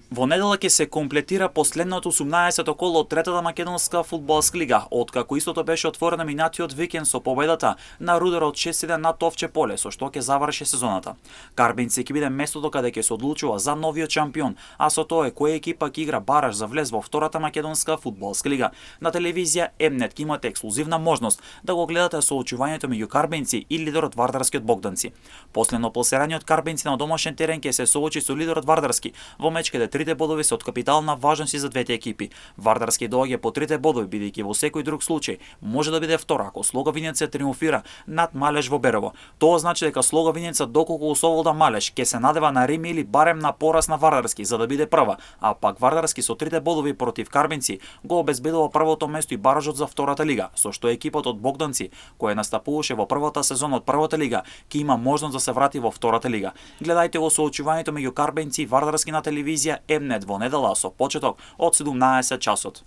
Во недела ќе се комплетира последното 18-то коло од третата македонска фудбалска лига, откако истото беше отворено минатиот викенд со победата на Рудер од 6-1 над Овче поле, со што ќе заврши сезоната. Карбинци ќе биде местото каде ќе се одлучува за новиот шампион, а со тоа која екипа ќе игра бараж за влез во втората македонска фудбалска лига. На телевизија М-нет ќе имате ексклузивна можност да го гледате соочувањето меѓу Карбинци и лидерот Вардарскиот Богданци. Последно пласираниот Карбинци на домашен терен ќе се соочи со лидерот Вардарски во меч каде трите бодови се од капитална важност и за двете екипи. Вардарски доаѓа по трите бодови, бидејќи во секој друг случај може да биде втор ако Слоговинец триумфира над Малеш во Берово. Тоа значи дека Слоговинеца доколку освобода Малеш ќе се надева на реми или барем на пораз на Вардарски за да биде прва, а пак Вардарски со трите бодови против Карбинци го обезбедува првото место и баражот за втората лига, со што екипот од Богданци, која настапуваше во првата сезона од првата лига, ќе има можност да се врати во втората лига. Гледајте го соочувањето меѓу Карбинци и Вардарски на телевизија М-нет во недела со почеток од 17 часот.